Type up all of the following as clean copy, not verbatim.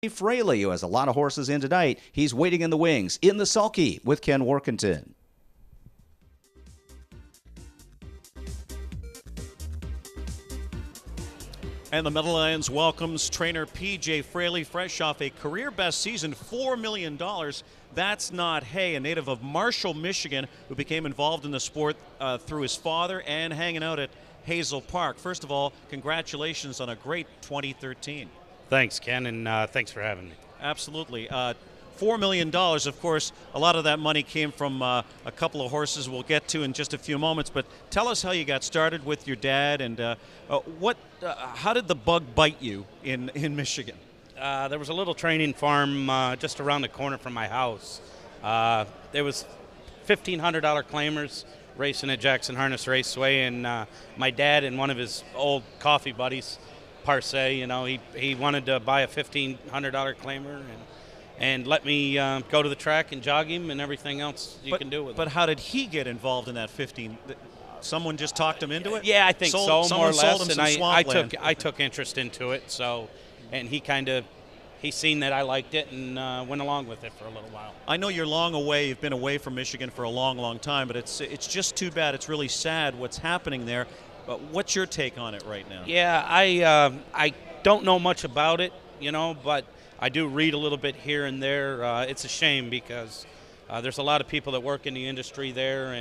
Fraley, who has a lot of horses in tonight. He's waiting in the wings in the Sulky with Ken Workington. And the Meadowlands welcomes trainer P.J. Fraley, fresh off a career-best season, $4 million. That's not hay, a native of Marshall, Michigan, who became involved in the sport through his father and hanging out at Hazel Park. First of all, congratulations on a great 2013. Thanks, Ken, and thanks for having me. Absolutely. $4 million, of course, a lot of that money came from a couple of horses we'll get to in just a few moments. But tell us how you got started with your dad and how did the bug bite you in Michigan? There was a little training farm just around the corner from my house. There was $1,500 claimers racing at Jackson Harness Raceway, and my dad and one of his old coffee buddies, Parse, he wanted to buy a $1,500 claimer and let me go to the track and jog him and everything else you can do with it. But how did he get involved in that 15? Someone just talked him into it? Yeah, I think so, more or less. And I took interest into it. So, and he seen that I liked it and went along with it for a little while. I know you're long away. You've been away from Michigan for a long, long time, but it's just too bad. It's really sad what's happening there. But what's your take on it right now? Yeah, I don't know much about it, but I do read a little bit here and there. It's a shame because there's a lot of people that work in the industry there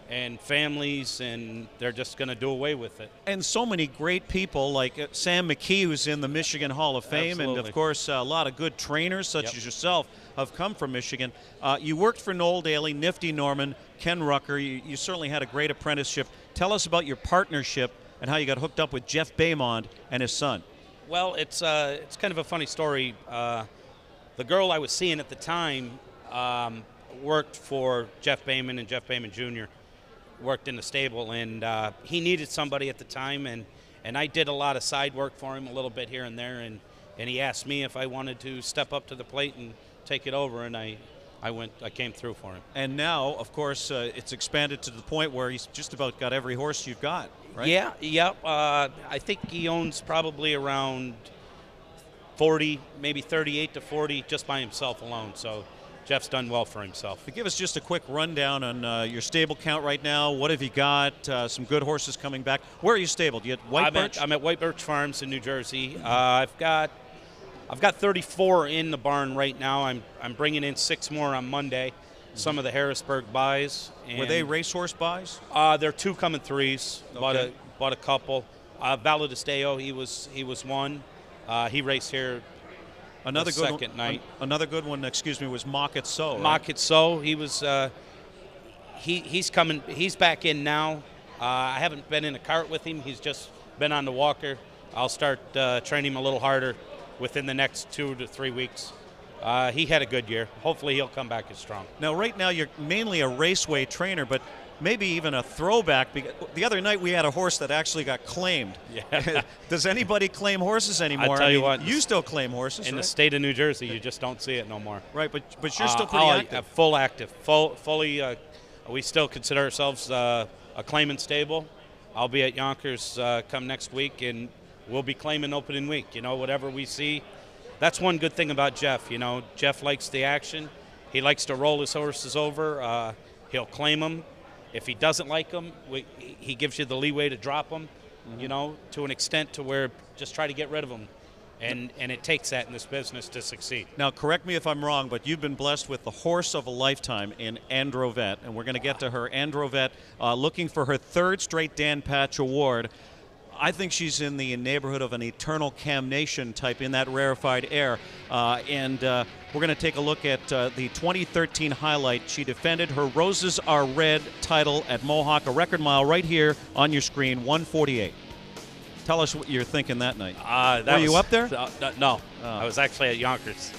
and families, and they're just going to do away with it. And so many great people like Sam McKee, who's in the Michigan Hall of Fame, Absolutely. and of course a lot of good trainers such as yourself have come from Michigan. You worked for Noel Daly, Nifty Norman, Ken Rucker. You certainly had a great apprenticeship. Tell us about your partnership and how you got hooked up with Jeff Baymond and his son. Well, it's kind of a funny story. The girl I was seeing at the time worked for Jeff Bayman and Jeff Bayman Jr., worked in the stable, and he needed somebody at the time, and I did a lot of side work for him a little bit here and there, and he asked me if I wanted to step up to the plate and take it over, and I came through for him. And now, of course, it's expanded to the point where he's just about got every horse you've got, right? Yeah. I think he owns probably around 40, maybe 38 to 40 just by himself alone. So Jeff's done well for himself. Give us just a quick rundown on your stable count right now. What have you got? Some good horses coming back. Where are you stabled? You at White Birch? I'm at White Birch Farms in New Jersey. I've got 34 in the barn right now. I'm bringing in 6 more on Monday. Some of the Harrisburg buys. Were they racehorse buys? They're 2 coming 3s. Okay. Bought a couple. Valadesteo, he was one. He raced here Another the good second one, night. Another good one, was Mocket So. Mocket So. He was. He's coming. He's back in now. I haven't been in a cart with him. He's just been on the walker. I'll start training him a little harder within the next 2 to 3 weeks. He had a good year. Hopefully he'll come back as strong. Now, right now, you're mainly a raceway trainer, but maybe even a throwback. The other night we had a horse that actually got claimed. Yeah. Does anybody claim horses anymore? I tell you what, you still claim horses, in right? the state of New Jersey, you just don't see it no more. Right, but you're still pretty active. Full active. Fully. We still consider ourselves a claimant stable. I'll be at Yonkers come next week, and we'll be claiming opening week. Whatever we see. That's one good thing about Jeff. Jeff likes the action. He likes to roll his horses over. He'll claim them. If he doesn't like them, he gives you the leeway to drop them, to an extent to where just try to get rid of them. And it takes that in this business to succeed. Now, correct me if I'm wrong, but you've been blessed with the horse of a lifetime in Androvet, and we're going to get to her. Androvet looking for her 3rd straight Dan Patch Award. I think she's in the neighborhood of an eternal Camnation type in that rarefied air. And we're going to take a look at the 2013 highlight. She defended her Roses Are Red title at Mohawk, a record mile right here on your screen, 148. Tell us what you're thinking that night. Were you up there? No. I was actually at Yonkers.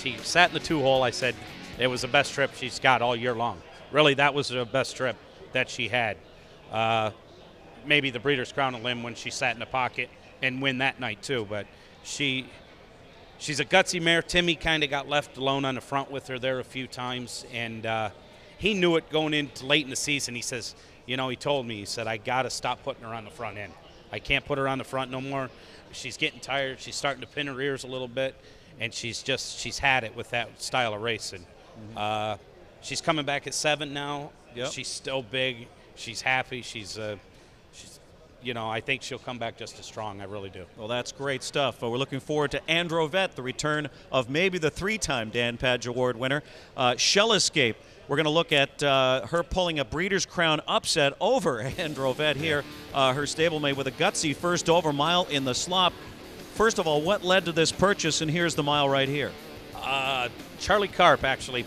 She sat in the 2-hole. I said it was the best trip she's got all year long. Really, that was the best trip that she had. Maybe the Breeders' Crown of Limb when she sat in the pocket and win that night too. But she's a gutsy mare. Timmy kind of got left alone on the front with her there a few times, and he knew it going into late in the season. He says, he told me, he said, I got to stop putting her on the front end. I can't put her on the front no more. She's getting tired. She's starting to pin her ears a little bit. and she's had it with that style of racing. She's coming back at 7 now. Yep. She's still big. She's happy. She's I think she'll come back just as strong. I really do. Well, that's great stuff. We're looking forward to Androvette, the return of maybe the 3-time Dan Padge Award winner. Shell Escape, we're going to look at her pulling a Breeders' Crown upset over Androvette here. Her stablemate with a gutsy first over mile in the slop. First of all, what led to this purchase? And here's the mile right here. Charlie Karp actually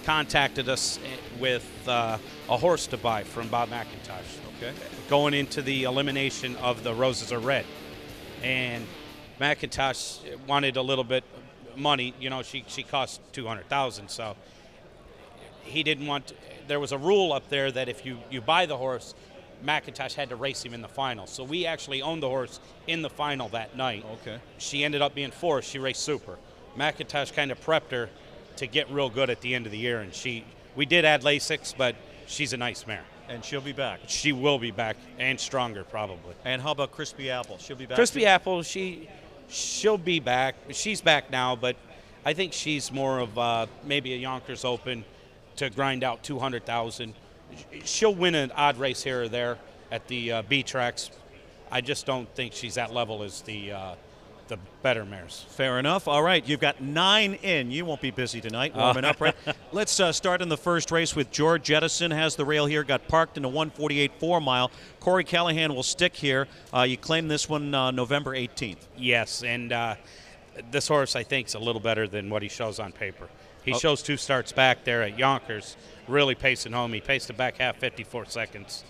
contacted us with a horse to buy from Bob McIntosh. Okay. Going into the elimination of the Roses Are Red. And McIntosh wanted a little bit money. She cost $200,000, so he didn't want to, there was a rule up there that if you buy the horse, McIntosh had to race him in the final. So we actually owned the horse in the final that night. Okay. She ended up being fourth. She raced super. McIntosh kind of prepped her to get real good at the end of the year, and we did add Lasix, but she's a nice mare. And she'll be back. She will be back, and stronger probably. And how about Crispy Apple? She'll be back. Crispy too? Apple, she'll be back. She's back now, but I think she's more of maybe a Yonkers Open to grind out 200,000. She'll win an odd race here or there at the B tracks. I just don't think she's that level as the better mares. Fair enough. All right, you've got 9 in. You won't be busy tonight warming up, right? Let's start in the first race with George Jettison. Has the rail here, got parked in a 148.4 mile. Corey Callahan will stick here. You claimed this one November 18th. Yes, and this horse I think is a little better than what he shows on paper. He shows 2 starts back there at Yonkers, really pacing home. He paced the back half 54 seconds.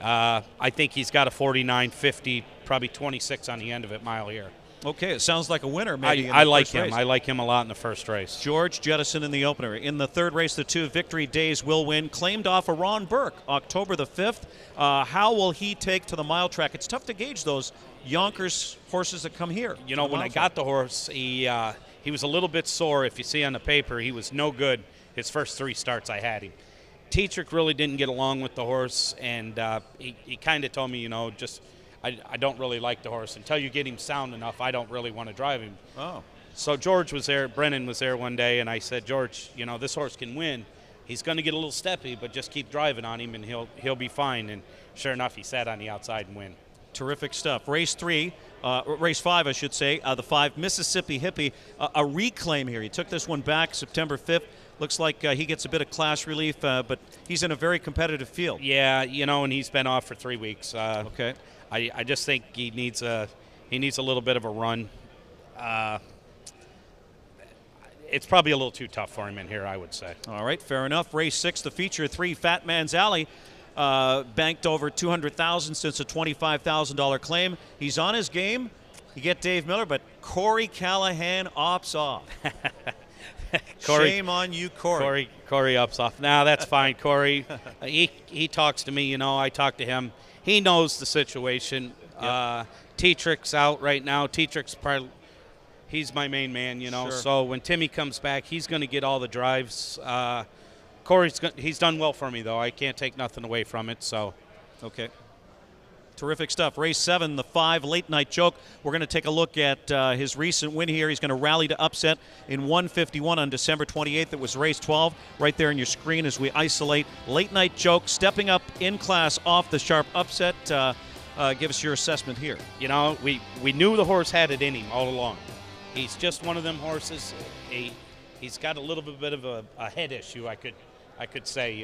I think he's got a 49.50, probably 26 on the end of it mile here. Okay, it sounds like a winner. Maybe I like him. race. I like him a lot in the first race. George Jettison in the opener. In the third race, the 2 Victory Days will win. Claimed off of Ron Burke, October the 5th. How will he take to the mile track? It's tough to gauge those Yonkers horses that come here. When I got the horse, he was a little bit sore. If you see on the paper, he was no good his first 3 starts I had him. Tetrick really didn't get along with the horse, and he kind of told me, I don't really like the horse. Until you get him sound enough, I don't really want to drive him. Oh. So George was there, Brennan was there one day, and I said, George, this horse can win. He's going to get a little steppy, but just keep driving on him, and he'll be fine. And sure enough, he sat on the outside and win. Terrific stuff. Race 5, I should say, the 5 Mississippi Hippie, a reclaim here. He took this one back September 5th. Looks like he gets a bit of class relief, but he's in a very competitive field. Yeah, and he's been off for 3 weeks. Okay. I just think he needs a little bit of a run. It's probably a little too tough for him in here, I would say. All right, fair enough. Race 6, the feature 3, Fat Man's Alley, banked over $200,000 since a $25,000 claim. He's on his game. You get Dave Miller, but Corey Callahan opts off. Shame on you, Corey. Corey opts off. Now that's fine, Corey. He talks to me. I talk to him. He knows the situation. Yep. Tetrick's out right now. Tetrick's probably he's my main man. Sure. So when Timmy comes back, he's going to get all the drives. He's done well for me though. I can't take nothing away from it. So, okay. Terrific stuff. Race 7, the 5 Late Night Joke. We're going to take a look at his recent win here. He's going to rally to upset in 151 on December 28th. It was race 12 right there on your screen as we isolate Late Night Joke stepping up in class off the sharp upset. Give us your assessment here. We knew the horse had it in him all along. He's just one of them horses. He's got a little bit of a head issue, I could say.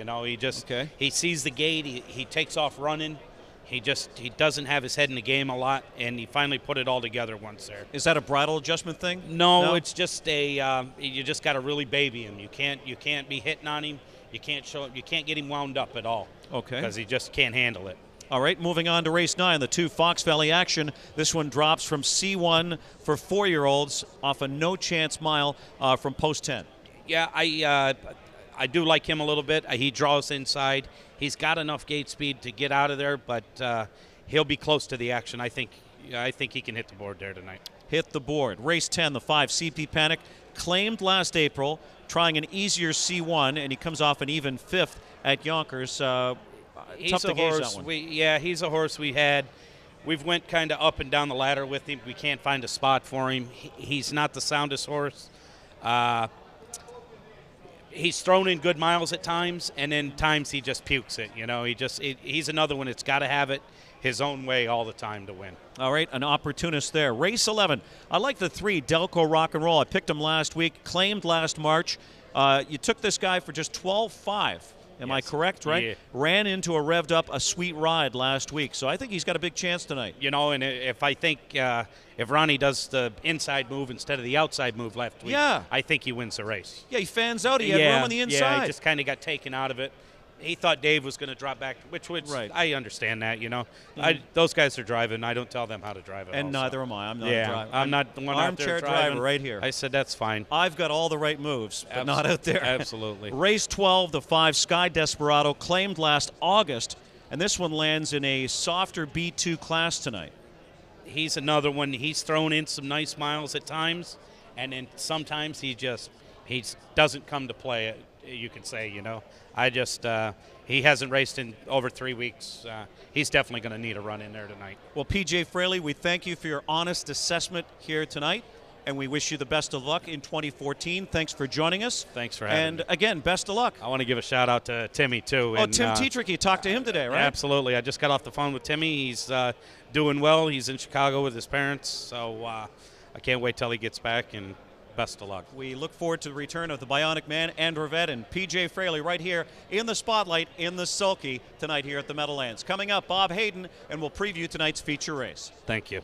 He sees the gate. He takes off running. He doesn't have his head in the game a lot, and he finally put it all together once there. Is that a bridle adjustment thing? No, it's just you just got to really baby him. You can't be hitting on him. You can't get him wound up at all. Okay. Because he just can't handle it. All right, moving on to race 9, the 2 Fox Valley Action. This one drops from C1 for 4-year-olds off a no chance mile from post 10. Yeah, I do like him a little bit. He draws inside. He's got enough gate speed to get out of there, but he'll be close to the action. I think he can hit the board there tonight. Hit the board. Race 10, the 5 CP Panic, claimed last April, trying an easier C1, and he comes off an even 5th at Yonkers. Tough to gauge that one. He's a horse we had. we've went kind of up and down the ladder with him. We can't find a spot for him. He's not the soundest horse. He's thrown in good miles at times, and then times he just pukes it. He's another one that's got to have it his own way all the time to win. All right, an opportunist there. Race 11. I like the 3, Delco Rock and Roll. I picked him last week, claimed last March. You took this guy for just 12.5. Am I correct, right? Yeah. Ran into a revved up, a sweet ride last week. So I think he's got a big chance tonight. And if I think if Ronnie does the inside move instead of the outside move left week, I think he wins the race. Yeah, he fans out. He had room on the inside. Yeah, he just kind of got taken out of it. He thought Dave was going to drop back, which right. I understand that, Those guys are driving. I don't tell them how to drive it. And neither am I. I'm not a driver. I'm not the one out there armchair driving. driver right here. I said that's fine. I've got all the right moves, but not out there. Absolutely. Race 12, the 5 Sky Desperado, claimed last August, and this one lands in a softer B2 class tonight. He's another one. He's thrown in some nice miles at times, and then sometimes he doesn't come to play, you can say, he hasn't raced in over 3 weeks. He's definitely going to need a run in there tonight. Well, PJ Fraley, we thank you for your honest assessment here tonight, and we wish you the best of luck in 2014. Thanks for joining us. Thanks for having me. And again, best of luck. I want to give a shout out to Timmy too. Oh, Tim Tetrick, you talked to him today, right? Absolutely. I just got off the phone with Timmy. He's doing well. He's in Chicago with his parents, so I can't wait till he gets back, and best of luck. We look forward to the return of the Bionic Man, Andrew Vett, and PJ Fraley right here in the spotlight in the Sulky tonight here at the Meadowlands. Coming up, Bob Hayden, and we'll preview tonight's feature race. Thank you.